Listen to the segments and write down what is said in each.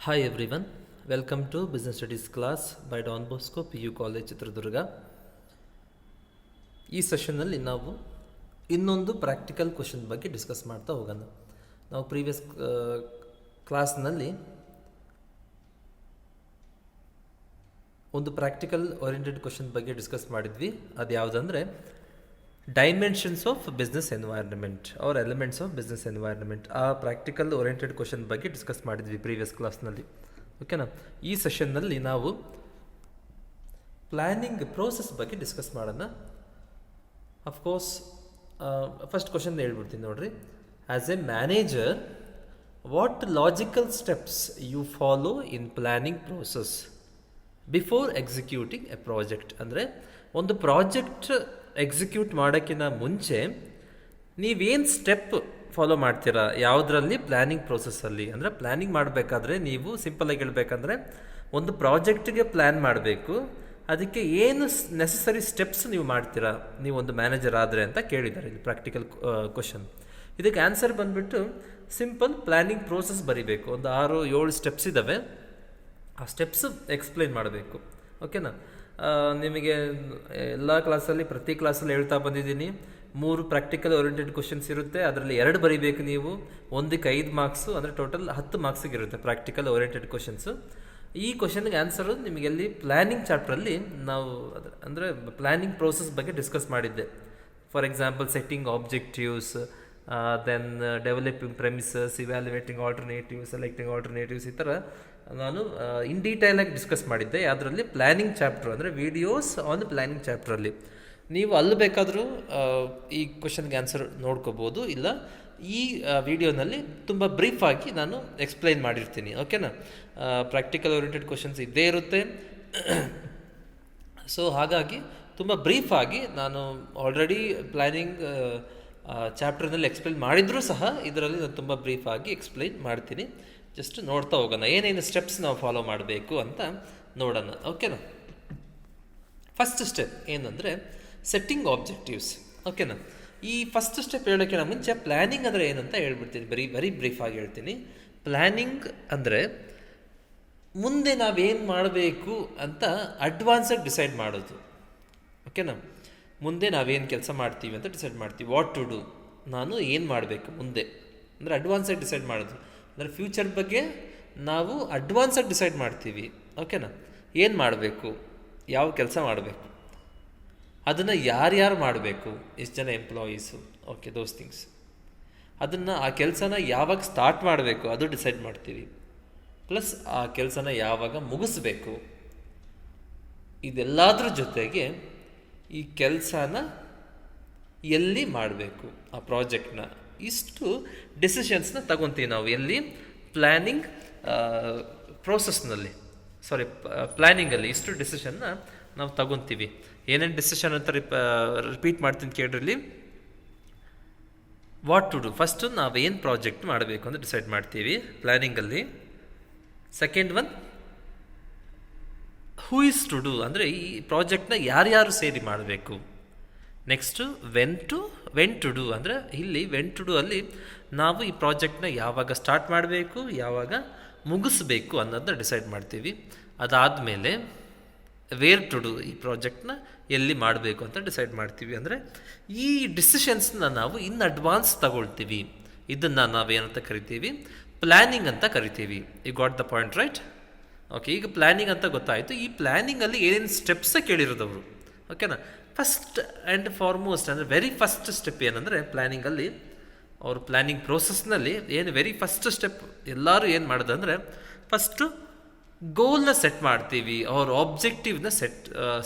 Hi everyone, welcome to Business Studies class by Don Bosco PU College Chitradurga. ಈ ಸೆಷನ್ನಲ್ಲಿ ನಾವು ಇನ್ನೊಂದು ಪ್ರಾಕ್ಟಿಕಲ್ ಕ್ವಶನ್ ಬಗ್ಗೆ ಡಿಸ್ಕಸ್ ಮಾಡ್ತಾ ಹೋಗೋಣ. ನಾವು ಪ್ರೀವಿಯಸ್ ಕ್ಲಾಸ್ನಲ್ಲಿ ಒಂದು ಪ್ರಾಕ್ಟಿಕಲ್ ಓರಿಯೆಂಟೆಡ್ ಕ್ವಶನ್ ಬಗ್ಗೆ ಡಿಸ್ಕಸ್ ಮಾಡಿದ್ವಿ. ಅದು ಯಾವುದಂದರೆ dimensions of business environment or elements of business environment. ಆ ಪ್ರಾಕ್ಟಿಕಲ್ ಓರಿಯೆಂಟೆಡ್ ಕ್ವಶನ್ ಬಗ್ಗೆ ಡಿಸ್ಕಸ್ ಮಾಡಿದ್ವಿ ಪ್ರೀವಿಯಸ್ ಕ್ಲಾಸ್ನಲ್ಲಿ. ಓಕೆನಾ? ಈ ಸೆಷನ್ನಲ್ಲಿ ನಾವು ಪ್ಲ್ಯಾನಿಂಗ್ ಪ್ರೋಸೆಸ್ ಬಗ್ಗೆ ಡಿಸ್ಕಸ್ ಮಾಡೋಣ. ಅಫ್ಕೋರ್ಸ್ ಫಸ್ಟ್ ಕ್ವಶನ್ ಹೇಳ್ಬಿಡ್ತೀನಿ ನೋಡ್ರಿ. As a manager, what logical steps you follow in planning process before executing a project? ಅಂದರೆ ಒಂದು ಪ್ರಾಜೆಕ್ಟ್ ಎಕ್ಸಿಕ್ಯೂಟ್ ಮಾಡೋಕ್ಕಿಂತ ಮುಂಚೆ ನೀವೇನು ಸ್ಟೆಪ್ ಫಾಲೋ ಮಾಡ್ತೀರಾ ಯಾವುದರಲ್ಲಿ? ಪ್ಲ್ಯಾನಿಂಗ್ ಪ್ರೋಸೆಸ್ಸಲ್ಲಿ. ಅಂದರೆ ಪ್ಲ್ಯಾನಿಂಗ್ ಮಾಡಬೇಕಾದ್ರೆ ನೀವು ಸಿಂಪಲಾಗಿ ಹೇಳ್ಬೇಕಂದ್ರೆ ಒಂದು ಪ್ರಾಜೆಕ್ಟಿಗೆ ಪ್ಲ್ಯಾನ್ ಮಾಡಬೇಕು. ಅದಕ್ಕೆ ಏನು ನೆಸಸರಿ ಸ್ಟೆಪ್ಸ್ ನೀವು ಮಾಡ್ತೀರಾ ನೀವು ಒಂದು ಮ್ಯಾನೇಜರ್ ಆದರೆ ಅಂತ ಕೇಳಿದ್ದಾರೆ ಇಲ್ಲಿ ಪ್ರಾಕ್ಟಿಕಲ್ ಕ್ವಶನ್. ಇದಕ್ಕೆ ಆನ್ಸರ್ ಬಂದುಬಿಟ್ಟು ಸಿಂಪಲ್ ಪ್ಲ್ಯಾನಿಂಗ್ ಪ್ರೋಸೆಸ್ ಬರೀಬೇಕು. ಒಂದು 6-7 ಸ್ಟೆಪ್ಸ್ ಇದ್ದಾವೆ. ಆ ಸ್ಟೆಪ್ಸ್ ಎಕ್ಸ್ಪ್ಲೈನ್ ಮಾಡಬೇಕು. ಓಕೆನಾ? ನಿಮಗೆ ಎಲ್ಲ ಕ್ಲಾಸಲ್ಲಿ ಪ್ರತಿ ಕ್ಲಾಸಲ್ಲಿ ಹೇಳ್ತಾ ಬಂದಿದ್ದೀನಿ, 3 ಪ್ರಾಕ್ಟಿಕಲ್ ಓರಿಯೆಂಟೆಡ್ ಕ್ವಶನ್ಸ್ ಇರುತ್ತೆ. ಅದರಲ್ಲಿ 2 ಬರೀಬೇಕು ನೀವು. ಒಂದಕ್ಕೆ 5 ಮಾರ್ಕ್ಸು, ಅಂದರೆ ಟೋಟಲ್ 10 ಮಾರ್ಕ್ಸಿಗೆ ಇರುತ್ತೆ ಪ್ರಾಕ್ಟಿಕಲ್ ಓರಿಯೆಂಟೆಡ್ ಕ್ವಶನ್ಸು. ಈ ಕ್ವಶನ್ಗೆ ಆನ್ಸರು ನಿಮಗೆ ಅಲ್ಲಿ ಪ್ಲ್ಯಾನಿಂಗ್ ಚಾಪ್ಟ್ರಲ್ಲಿ ನಾವು ಅಂದರೆ ಪ್ಲ್ಯಾನಿಂಗ್ ಪ್ರೋಸೆಸ್ ಬಗ್ಗೆ ಡಿಸ್ಕಸ್ ಮಾಡಿದ್ದೆ. For example setting objectives, then developing premises, evaluating alternatives, selecting alternatives, ಈ ಥರ ನಾನು ಇನ್ ಡೀಟೇಲಾಗಿ ಡಿಸ್ಕಸ್ ಮಾಡಿದ್ದೆ. ಅದರಲ್ಲಿ ಪ್ಲ್ಯಾನಿಂಗ್ ಚಾಪ್ಟರ್ ಅಂದರೆ ವಿಡಿಯೋಸ್ ಆನ್ ಪ್ಲ್ಯಾನಿಂಗ್ ಚಾಪ್ಟ್ರಲ್ಲಿ ನೀವು ಅಲ್ಲಿ ಬೇಕಾದರೂ ಈ ಕ್ವಶನ್ಗೆ ಆನ್ಸರ್ ನೋಡ್ಕೋಬೋದು. ಇಲ್ಲ ಈ ವಿಡಿಯೋನಲ್ಲಿ ತುಂಬ ಬ್ರೀಫಾಗಿ ನಾನು ಎಕ್ಸ್ಪ್ಲೈನ್ ಮಾಡಿರ್ತೀನಿ. ಓಕೆನಾ? ಪ್ರಾಕ್ಟಿಕಲ್ ಓರಿಯೆಂಟೆಡ್ ಕ್ವಶನ್ಸ್ ಇದ್ದೇ ಇರುತ್ತೆ. ಸೊ ಹಾಗಾಗಿ ತುಂಬ ಬ್ರೀಫಾಗಿ ನಾನು ಆಲ್ರೆಡಿ ಪ್ಲ್ಯಾನಿಂಗ್ ಚಾಪ್ಟರ್ನಲ್ಲಿ ಎಕ್ಸ್ಪ್ಲೈನ್ ಮಾಡಿದರೂ ಸಹ ಇದರಲ್ಲಿ ನಾನು ತುಂಬ ಬ್ರೀಫಾಗಿ ಎಕ್ಸ್ಪ್ಲೈನ್ ಮಾಡ್ತೀನಿ. ಜಸ್ಟ್ ನೋಡ್ತಾ ಹೋಗೋಣ ಏನೇನು ಸ್ಟೆಪ್ಸ್ ನಾವು ಫಾಲೋ ಮಾಡಬೇಕು ಅಂತ ನೋಡೋಣ. ಓಕೆನಾ? ಫಸ್ಟ್ ಸ್ಟೆಪ್ ಏನಂದರೆ ಸೆಟ್ಟಿಂಗ್ ಆಬ್ಜೆಕ್ಟಿವ್ಸ್. ಓಕೆನಾ? ಈ ಫಸ್ಟ್ ಸ್ಟೆಪ್ ಹೇಳೋಕ್ಕಿಂತ ಮುಂಚೆ ಪ್ಲ್ಯಾನಿಂಗ್ ಅಂದರೆ ಏನಂತ ಹೇಳ್ಬಿಡ್ತೀನಿ. ವೆರಿ ಬ್ರೀಫಾಗಿ ಹೇಳ್ತೀನಿ. ಪ್ಲ್ಯಾನಿಂಗ್ ಅಂದರೆ ಮುಂದೆ ನಾವೇನು ಮಾಡಬೇಕು ಅಂತ ಅಡ್ವಾನ್ಸಾಗಿ ಡಿಸೈಡ್ ಮಾಡೋದು. ಓಕೆನಾ? ಮುಂದೆ ನಾವೇನು ಕೆಲಸ ಮಾಡ್ತೀವಿ ಅಂತ ಡಿಸೈಡ್ ಮಾಡ್ತೀವಿ. ವಾಟ್ ಟು ಡೂ, ನಾನು ಏನು ಮಾಡಬೇಕು ಮುಂದೆ ಅಂದರೆ ಅಡ್ವಾನ್ಸಾಗಿ ಡಿಸೈಡ್ ಮಾಡೋದು. ಅಂದರೆ ಫ್ಯೂಚರ್ ಬಗ್ಗೆ ನಾವು ಅಡ್ವಾನ್ಸಾಗಿ ಡಿಸೈಡ್ ಮಾಡ್ತೀವಿ. ಓಕೆನಾ? ಏನು ಮಾಡಬೇಕು, ಯಾವ ಕೆಲಸ ಮಾಡಬೇಕು, ಅದನ್ನು ಯಾರ್ಯಾರು ಮಾಡಬೇಕು, ಎಷ್ಟು ಜನ ಎಂಪ್ಲಾಯೀಸು, ಓಕೆ ದೋಸ್ ಥಿಂಗ್ಸ್. ಅದನ್ನು ಆ ಕೆಲಸನ ಯಾವಾಗ ಸ್ಟಾರ್ಟ್ ಮಾಡಬೇಕು ಅದು ಡಿಸೈಡ್ ಮಾಡ್ತೀವಿ. ಪ್ಲಸ್ ಆ ಕೆಲಸನ ಯಾವಾಗ ಮುಗಿಸ್ಬೇಕು. ಇದೆಲ್ಲದ್ರ ಜೊತೆಗೆ ಈ ಕೆಲಸನ ಎಲ್ಲಿ ಮಾಡಬೇಕು, ಆ ಪ್ರಾಜೆಕ್ಟ್ನ, ಇಷ್ಟು ಡಿಸಿಷನ್ಸ್ನ ತಗೊತೀವಿ ನಾವು ಎಲ್ಲಿ? ಪ್ಲ್ಯಾನಿಂಗ್ ಪ್ರೋಸೆಸ್ನಲ್ಲಿ, ಪ್ಲ್ಯಾನಿಂಗಲ್ಲಿ ಇಷ್ಟು ಡಿಸಿಷನ್ನ ನಾವು ತಗೊತೀವಿ. ಏನೇನು ಡಿಸಿಷನ್ ಅಂತ ರಿಪೀಟ್ ಮಾಡ್ತೀನಿ ಕೇಳ್ರಲ್ಲಿ. ವಾಟ್ ಟು ಡೂ, ಫಸ್ಟು ನಾವೇನು ಪ್ರಾಜೆಕ್ಟ್ ಮಾಡಬೇಕು ಅಂತ ಡಿಸೈಡ್ ಮಾಡ್ತೀವಿ ಪ್ಲ್ಯಾನಿಂಗಲ್ಲಿ. Second one who is to do, ಅಂದರೆ ಈ ಪ್ರಾಜೆಕ್ಟ್ನ ಯಾರ್ಯಾರು ಸೇರಿ ಮಾಡಬೇಕು. ನೆಕ್ಸ್ಟು ವೆನ್ ಟು ಡೂ, ಅಂದರೆ ಇಲ್ಲಿ ವೆನ್ ಟು ಡೂ ಅಲ್ಲಿ ನಾವು ಈ ಪ್ರಾಜೆಕ್ಟ್ನ ಯಾವಾಗ ಸ್ಟಾರ್ಟ್ ಮಾಡಬೇಕು, ಯಾವಾಗ ಮುಗಿಸ್ಬೇಕು ಅನ್ನೋದನ್ನ ಡಿಸೈಡ್ ಮಾಡ್ತೀವಿ. ಅದಾದಮೇಲೆ ವೇರ್ ಟು ಡೂ, ಈ ಪ್ರಾಜೆಕ್ಟ್ನ ಎಲ್ಲಿ ಮಾಡಬೇಕು ಅಂತ ಡಿಸೈಡ್ ಮಾಡ್ತೀವಿ. ಅಂದರೆ ಈ ಡಿಸಿಷನ್ಸ್ನ ನಾವು ಇನ್ ಅಡ್ವಾನ್ಸ್ ತಗೊಳ್ತೀವಿ. ಇದನ್ನು ನಾವೇನಂತ ಕರಿತೀವಿ? ಪ್ಲ್ಯಾನಿಂಗ್ ಅಂತ ಕರಿತೀವಿ. You got the point, right? Okay, ಈಗ ಪ್ಲ್ಯಾನಿಂಗ್ ಅಂತ ಗೊತ್ತಾಯಿತು. ಈ ಪ್ಲ್ಯಾನಿಂಗಲ್ಲಿ ಏನೇನು ಸ್ಟೆಪ್ಸೇ ಕೇಳಿರೋದವರು. ಓಕೆನಾ? ಫಸ್ಟ್ ಆ್ಯಂಡ್ ಫಾರ್ಮೋಸ್ಟ್ ಅಂದರೆ ವೆರಿ ಫಸ್ಟ್ ಸ್ಟೆಪ್ ಏನಂದರೆ ಪ್ಲ್ಯಾನಿಂಗಲ್ಲಿ ಅವ್ರ ಪ್ಲ್ಯಾನಿಂಗ್ ಪ್ರೋಸೆಸ್ನಲ್ಲಿ ಏನು ವೆರಿ ಫಸ್ಟ್ ಸ್ಟೆಪ್ ಎಲ್ಲರೂ ಏನು ಮಾಡೋದಂದರೆ ಫಸ್ಟು ಗೋಲ್ನ ಸೆಟ್ ಮಾಡ್ತೀವಿ. ಅವ್ರ ಆಬ್ಜೆಕ್ಟಿವ್ನ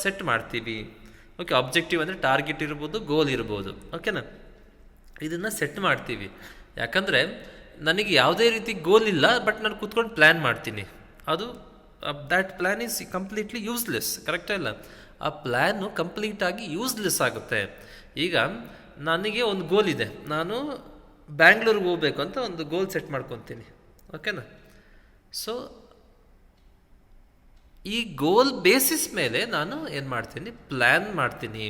ಸೆಟ್ ಮಾಡ್ತೀವಿ. ಓಕೆ, ಆಬ್ಜೆಕ್ಟಿವ್ ಅಂದರೆ ಟಾರ್ಗೆಟ್ ಇರ್ಬೋದು, ಗೋಲ್ ಇರ್ಬೋದು. ಓಕೆನಾ? ಇದನ್ನು ಸೆಟ್ ಮಾಡ್ತೀವಿ. ಯಾಕಂದರೆ ನನಗೆ ಯಾವುದೇ ರೀತಿ ಗೋಲ್ ಇಲ್ಲ, ಬಟ್ ನಾನು ಕೂತ್ಕೊಂಡು ಪ್ಲ್ಯಾನ್ ಮಾಡ್ತೀನಿ. ಅದು that plan is completely useless. ಕರೆಕ್ಟೇ ಇಲ್ಲ? ಆ ಪ್ಲ್ಯಾನು ಕಂಪ್ಲೀಟಾಗಿ ಯೂಸ್ಲೆಸ್ ಆಗುತ್ತೆ. ಈಗ ನನಗೆ ಒಂದು ಗೋಲ್ ಇದೆ, ನಾನು ಬ್ಯಾಂಗ್ಳೂರ್ಗೆ ಹೋಗ್ಬೇಕು ಅಂತ ಒಂದು ಗೋಲ್ ಸೆಟ್ ಮಾಡ್ಕೊತೀನಿ. ಓಕೆನಾ? ಸೊ ಈ ಗೋಲ್ ಬೇಸಿಸ್ ಮೇಲೆ ನಾನು ಏನು ಮಾಡ್ತೀನಿ? ಪ್ಲ್ಯಾನ್ ಮಾಡ್ತೀನಿ.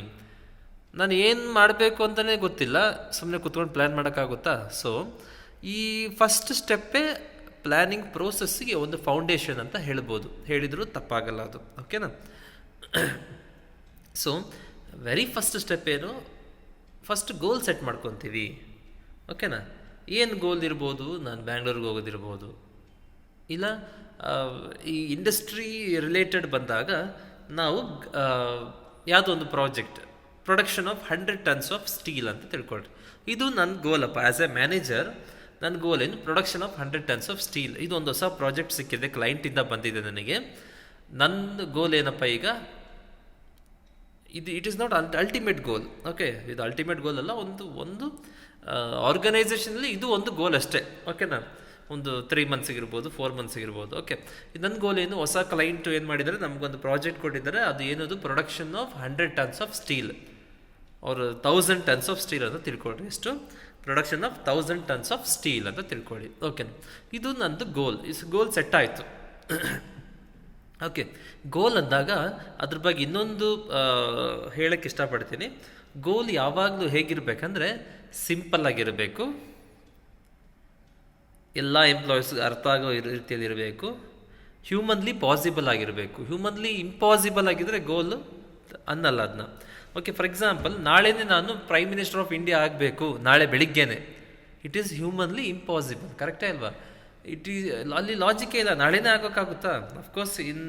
ನಾನು ಏನು ಮಾಡಬೇಕು ಅಂತಲೇ ಗೊತ್ತಿಲ್ಲ, ಸುಮ್ಮನೆ ಕೂತ್ಕೊಂಡು ಪ್ಲ್ಯಾನ್ ಮಾಡೋಕ್ಕಾಗುತ್ತಾ? ಸೊ ಈ ಫಸ್ಟ್ ಸ್ಟೆಪ್ಪೇ ಪ್ಲ್ಯಾನಿಂಗ್ ಪ್ರೋಸೆಸ್ಸಿಗೆ ಒಂದು ಫೌಂಡೇಶನ್ ಅಂತ ಹೇಳ್ಬೋದು, ಹೇಳಿದರೂ ತಪ್ಪಾಗಲ್ಲ ಅದು. ಓಕೆನಾ? ಸೊ ವೆರಿ ಫಸ್ಟ್ ಸ್ಟೆಪ್ ಏನು, ಫಸ್ಟ್ ಗೋಲ್ ಸೆಟ್ ಮಾಡ್ಕೊತೀವಿ. ಓಕೆನಾ? ಏನು ಗೋಲ್ ಇರ್ಬೋದು, ನಾನು ಬ್ಯಾಂಗ್ಳೂರ್ಗೆ ಹೋಗೋದಿರ್ಬೋದು, ಇಲ್ಲ ಈ ಇಂಡಸ್ಟ್ರಿ ರಿಲೇಟೆಡ್ ಬಂದಾಗ ನಾವು ಯಾವುದೋ ಒಂದು project production of 100 tons of steel ಅಂತ ತಿಳ್ಕೊಳ್ರಿ. ಇದು ನನ್ನ ಗೋಲಪ್ಪ. ಆ್ಯಸ್ ಎ ಮ್ಯಾನೇಜರ್ ನನ್ನ ಗೋಲ್ ಏನು, production of 100 tons of steel. ಇದು ಒಂದು ಹೊಸ ಪ್ರಾಜೆಕ್ಟ್ ಸಿಕ್ಕಿದೆ, ಕ್ಲೈಂಟಿಂದ ಬಂದಿದೆ ನನಗೆ. ನನ್ನ ಗೋಲ್ ಏನಪ್ಪ ಈಗ, ಇದು it is not ultimate goal. Okay, ಇದು ಅಲ್ಟಿಮೇಟ್ ಗೋಲ್ ಅಲ್ಲ. ಒಂದು ಆರ್ಗನೈಸೇಷನಲ್ಲಿ ಇದು ಒಂದು ಗೋಲ್ ಅಷ್ಟೇ. ಓಕೆನಾ? ಒಂದು 3 months ಇರ್ಬೋದು, 4 months ಇರ್ಬೋದು. ಓಕೆ, ನನ್ನ ಗೋಲ್ ಏನು, ಹೊಸ ಕ್ಲೈಂಟು ಏನು ಮಾಡಿದ್ದಾರೆ, ನಮಗೊಂದು ಪ್ರಾಜೆಕ್ಟ್ ಕೊಟ್ಟಿದ್ದಾರೆ. ಅದು ಏನದು, production of 100 tons of steel ಅವರು 1000 tons ಆಫ್ ಸ್ಟೀಲ್ ಅಂತ ತಿಳ್ಕೊಳ್ರಿ. ಎಷ್ಟು? Production of 1000 tons of steel ಅಂತ ತಿಳ್ಕೊಳ್ಳಿ. ಓಕೆ, ಇದು ನಂದು ಗೋಲ್. ಗೋಲ್ ಸೆಟ್ ಆಯಿತು. ಓಕೆ, ಗೋಲ್ ಅಂದಾಗ ಅದ್ರ ಬಗ್ಗೆ ಇನ್ನೊಂದು ಹೇಳಕ್ಕೆ ಇಷ್ಟಪಡ್ತೀನಿ. ಗೋಲ್ ಯಾವಾಗಲೂ ಹೇಗಿರಬೇಕಂದ್ರೆ ಸಿಂಪಲ್ ಆಗಿರಬೇಕು, ಎಲ್ಲ ಎಂಪ್ಲಾಯೀಸ್ಗೆ ಅರ್ಥ ಆಗೋ ರೀತಿಯಲ್ಲಿ ಇರಬೇಕು, ಹ್ಯೂಮನ್ಲಿ ಪಾಸಿಬಲ್ ಆಗಿರಬೇಕು. ಹ್ಯೂಮನ್ಲಿ ಇಂಪಾಸಿಬಲ್ ಆಗಿದ್ದರೆ ಗೋಲ್ ಅನ್ನಲ್ಲ ಅದನ್ನ. ಓಕೆ, ಫಾರ್ ಎಕ್ಸಾಂಪಲ್ ನಾಳೆನೇ ನಾನು ಪ್ರೈಮ್ ಮಿನಿಸ್ಟರ್ ಆಫ್ ಇಂಡಿಯಾ ಆಗಬೇಕು, ನಾಳೆ ಬೆಳಿಗ್ಗೆನೆ. It is humanly impossible. ಕರೆಕ್ಟೇ ಅಲ್ವಾ? ಅಲ್ಲಿ ಲಾಜಿಕೇ ಇಲ್ಲ. ನಾಳೆನೇ ಆಗೋಕ್ಕಾಗುತ್ತಾ? ಅಫ್ಕೋರ್ಸ್ ಇನ್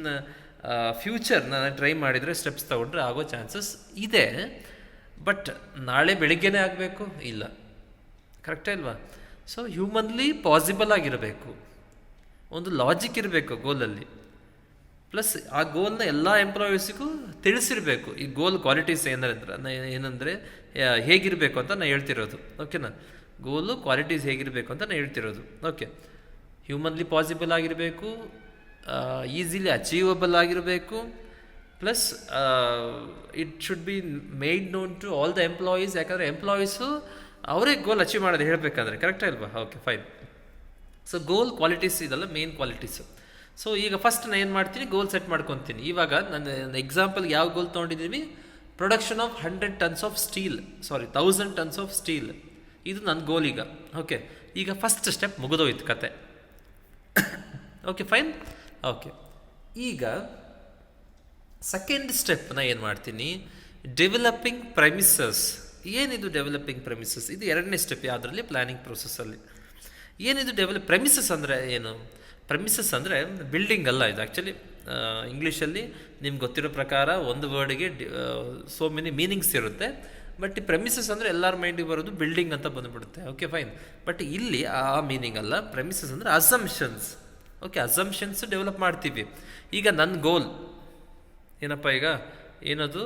ಫ್ಯೂಚರ್ ನಾನು ಟ್ರೈ ಮಾಡಿದರೆ, ಸ್ಟೆಪ್ಸ್ ತೊಗೊಂಡ್ರೆ ಆಗೋ ಚಾನ್ಸಸ್ ಇದೆ. ಬಟ್ ನಾಳೆ ಬೆಳಿಗ್ಗೆನೇ ಆಗಬೇಕು ಇಲ್ಲ. ಕರೆಕ್ಟೇ ಅಲ್ವಾ? ಸೊ ಹ್ಯೂಮನ್ಲಿ ಪಾಸಿಬಲ್ ಆಗಿರಬೇಕು, ಒಂದು ಲಾಜಿಕ್ ಇರಬೇಕು ಗೋಲಲ್ಲಿ. ಪ್ಲಸ್ ಆ ಗೋಲ್ನ ಎಲ್ಲ ಎಂಪ್ಲಾಯೀಸಿಗೂ ತಿಳಿಸಿರಬೇಕು. ಈ ಗೋಲ್ ಕ್ವಾಲಿಟೀಸ್ ಏನಂದರೆ ಹೇಗಿರಬೇಕು ಅಂತ ನಾನು ಹೇಳ್ತಿರೋದು. ಓಕೆನಾ? ಗೋಲು ಕ್ವಾಲಿಟೀಸ್ ಹೇಗಿರಬೇಕು ಅಂತ ನಾನು ಹೇಳ್ತಿರೋದು. ಓಕೆ, ಹ್ಯೂಮನ್ಲಿ ಪಾಸಿಬಲ್ ಆಗಿರಬೇಕು, ಈಸಿಲಿ ಅಚೀವಬಲ್ ಆಗಿರಬೇಕು, plus it should be made known to all the employees. ಯಾಕಂದರೆ ಎಂಪ್ಲಾಯೀಸು ಅವರೇ ಗೋಲ್ ಅಚೀವ್ ಮಾಡೋದು ಹೇಳಬೇಕಂದ್ರೆ. ಕರೆಕ್ಟೇ ಅಲ್ವಾ? Okay, fine. So goal qualities ಇದೆಲ್ಲ ಮೇನ್ ಕ್ವಾಲಿಟೀಸು. ಸೊ ಈಗ ಫಸ್ಟ್ ನಾನು ಏನು ಮಾಡ್ತೀನಿ, ಗೋಲ್ ಸೆಟ್ ಮಾಡ್ಕೊತೀನಿ. ಇವಾಗ ನನ್ನ ಎಕ್ಸಾಂಪಲ್ಗೆ ಯಾವ ಗೋಲ್ ತೊಗೊಂಡಿದ್ದೀನಿ, production of 100 tons of steel, 1000 tons of steel. ಇದು ನನ್ನ ಗೋಲ್ ಈಗ. ಓಕೆ, ಈಗ ಫಸ್ಟ್ ಸ್ಟೆಪ್ ಮುಗಿದೋಯ್ತು ಕತೆ. Okay, fine. ಓಕೆ, ಈಗ ಸೆಕೆಂಡ್ ಸ್ಟೆಪ್ನ ಏನು ಮಾಡ್ತೀನಿ, ಡೆವಲಪಿಂಗ್ ಪ್ರೆಮಿಸಸ್. ಏನಿದು ಡೆವಲಪಿಂಗ್ ಪ್ರೆಮಿಸಸ್? ಇದು ಎರಡನೇ ಸ್ಟೆಪ್ ಯಾವುದರಲ್ಲಿ, ಪ್ಲ್ಯಾನಿಂಗ್ ಪ್ರೊಸೆಸ್ಸಲ್ಲಿ. ಏನಿದು ಪ್ರೆಮಿಸಸ್ ಅಂದರೆ ಏನು? ಪ್ರೆಮಿಸಸ್ ಅಂದರೆ ಬಿಲ್ಡಿಂಗ್ ಅಲ್ಲ. ಇದು ಆ್ಯಕ್ಚುಲಿ ಇಂಗ್ಲೀಷಲ್ಲಿ ನಿಮ್ಗೆ ಗೊತ್ತಿರೋ ಪ್ರಕಾರ ಒಂದು ವರ್ಡಿಗೆ ಸೋ ಮೆನಿ ಮೀನಿಂಗ್ಸ್ ಇರುತ್ತೆ. ಬಟ್ ಈ ಪ್ರೆಮಿಸಸ್ ಅಂದರೆ ಎಲ್ಲರ ಮೈಂಡಿಗೆ ಬರೋದು ಬಿಲ್ಡಿಂಗ್ ಅಂತ ಬಂದುಬಿಡುತ್ತೆ. Okay, fine. ಬಟ್ ಇಲ್ಲಿ ಆ ಮೀನಿಂಗ್ ಅಲ್ಲ. ಪ್ರೆಮಿಸಸ್ ಅಂದರೆ ಅಸಂಪ್ಷನ್ಸ್. ಓಕೆ, ಅಸಂಪ್ಷನ್ಸ್ ಡೆವಲಪ್ ಮಾಡ್ತೀವಿ. ಈಗ ನನ್ನ ಗೋಲ್ ಏನಪ್ಪ, ಈಗ ಏನದು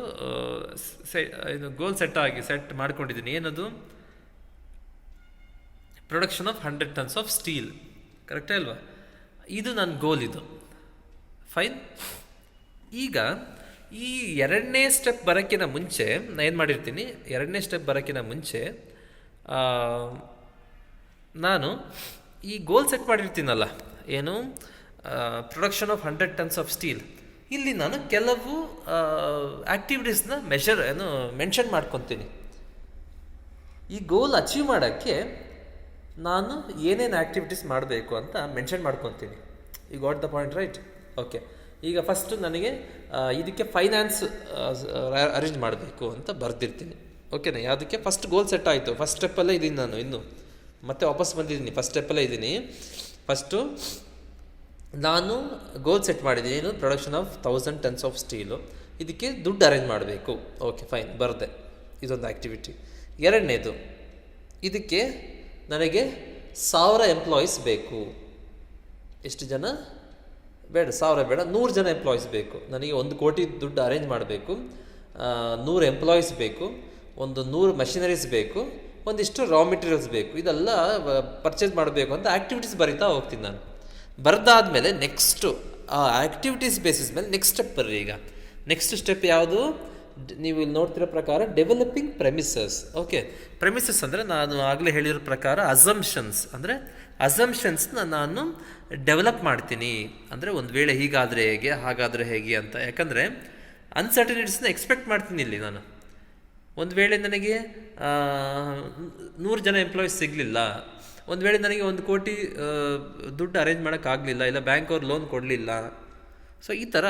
ಗೋಲ್ ಸೆಟ್ ಮಾಡ್ಕೊಂಡಿದ್ದೀನಿ. ಏನದು? Production of 100 tons of steel. ಕರೆಕ್ಟೇ ಅಲ್ವಾ? ಇದು ನನ್ನ ಗೋಲ್. ಇದು ಫೈನ್. ಈಗ ಈ ಎರಡನೇ ಸ್ಟೆಪ್ ಬರೋಕ್ಕಿಂತ ಮುಂಚೆ ನಾನು ಏನು ಮಾಡಿರ್ತೀನಿ, ಎರಡನೇ ಸ್ಟೆಪ್ ಬರೋಕ್ಕಿಂತ ಮುಂಚೆ ನಾನು ಈ ಗೋಲ್ ಸೆಟ್ ಮಾಡಿರ್ತೀನಲ್ಲ, ಏನು, production of 100 tons of steel. ಇಲ್ಲಿ ನಾನು ಕೆಲವು ಆ್ಯಕ್ಟಿವಿಟೀಸ್ನ ಮೆನ್ಷನ್ ಮಾಡ್ಕೊತೀನಿ. ಈ ಗೋಲ್ ಅಚೀವ್ ಮಾಡೋಕ್ಕೆ ನಾನು ಏನೇನು ಆ್ಯಕ್ಟಿವಿಟೀಸ್ ಮಾಡಬೇಕು ಅಂತ ಮೆನ್ಷನ್ ಮಾಡ್ಕೊತೀನಿ. You got the point, right? Okay, ಈಗ ಫಸ್ಟು ನನಗೆ ಇದಕ್ಕೆ ಫೈನಾನ್ಸ್ ಅರೇಂಜ್ ಮಾಡಬೇಕು ಅಂತ ಬರೆದಿರ್ತೀನಿ. ಓಕೆನಾ? ಯಾವುದಕ್ಕೆ? ಫಸ್ಟ್ ಗೋಲ್ ಸೆಟ್ ಆಯಿತು, ಫಸ್ಟ್ ಸ್ಟೆಪ್ಪಲ್ಲೇ ಇದ್ದೀನಿ ನಾನು. ಇನ್ನು ಮತ್ತೆ ವಾಪಸ್ ಬಂದಿದ್ದೀನಿ, ಫಸ್ಟ್ ಸ್ಟೆಪ್ಪಲ್ಲೇ ಇದ್ದೀನಿ. ಫಸ್ಟು ನಾನು ಗೋಲ್ ಸೆಟ್ ಮಾಡಿದ್ದೀನಿ, ಏನು, production of 1000 tons of steel. ಇದಕ್ಕೆ ದುಡ್ಡು ಅರೇಂಜ್ ಮಾಡಬೇಕು. ಓಕೆ, ಫೈನ್, ಬರದೆ. ಇದೊಂದು ಆ್ಯಕ್ಟಿವಿಟಿ. ಎರಡನೇದು, ಇದಕ್ಕೆ ನನಗೆ 1000 ಎಂಪ್ಲಾಯೀಸ್ ಬೇಕು. ಎಷ್ಟು ಜನ ಬೇಡ, 1000 ಬೇಡ, 100 ಜನ ಎಂಪ್ಲಾಯೀಸ್ ಬೇಕು. ನನಗೆ 1 ಕೋಟಿ ದುಡ್ಡು ಅರೇಂಜ್ ಮಾಡಬೇಕು. 100 ಎಂಪ್ಲಾಯೀಸ್ ಬೇಕು, ಒಂದು 100 ಮಷಿನರೀಸ್ ಬೇಕು, ಒಂದಿಷ್ಟು ರಾ ಮೆಟೀರಿಯಲ್ಸ್ ಬೇಕು. ಇದೆಲ್ಲ ಪರ್ಚೇಸ್ ಮಾಡಬೇಕು ಅಂತ ಆ್ಯಕ್ಟಿವಿಟೀಸ್ ಬರೀತಾ ಹೋಗ್ತೀನಿ ನಾನು. ಬರೆದಾದ್ಮೇಲೆ ನೆಕ್ಸ್ಟು ಆ ಆ್ಯಕ್ಟಿವಿಟೀಸ್ ಬೇಸಿಸ್ ಮೇಲೆ ನೆಕ್ಸ್ಟ್ ಸ್ಟೆಪ್ ಬರ್ರಿ. ಈಗ ನೆಕ್ಸ್ಟ್ ಸ್ಟೆಪ್ ಯಾವುದು? ನೀವು ಇಲ್ಲಿ ನೋಡ್ತಿರೋ ಪ್ರಕಾರ ಡೆವಲಪಿಂಗ್ ಪ್ರೆಮಿಸಸ್. ಓಕೆ, ಪ್ರೆಮಿಸಸ್ ಅಂದರೆ ನಾನು ಆಗಲೇ ಹೇಳಿರೋ ಪ್ರಕಾರ ಅಸಂಪ್ಷನ್ಸ್. ಅಂದರೆ ಅಸಂಪ್ಷನ್ಸ್ನ ನಾನು ಡೆವಲಪ್ ಮಾಡ್ತೀನಿ. ಅಂದರೆ ಒಂದು ವೇಳೆ ಹೀಗಾದರೆ ಹೇಗೆ, ಹಾಗಾದರೆ ಹೇಗೆ ಅಂತ. ಯಾಕಂದರೆ ಅನ್ಸರ್ಟನಿಟೀಸ್ನ ಎಕ್ಸ್ಪೆಕ್ಟ್ ಮಾಡ್ತೀನಿ ಇಲ್ಲಿ ನಾನು. ಒಂದು ವೇಳೆ ನನಗೆ 100 ಜನ ಎಂಪ್ಲಾಯೀಸ್ ಸಿಗಲಿಲ್ಲ, ಒಂದು ವೇಳೆ ನನಗೆ 1 ಕೋಟಿ ದುಡ್ಡು ಅರೇಂಜ್ ಮಾಡೋಕ್ಕಾಗಲಿಲ್ಲ, ಇಲ್ಲ ಬ್ಯಾಂಕ್ ಅವ್ರು ಲೋನ್ ಕೊಡಲಿಲ್ಲ. ಸೊ ಈ ಥರ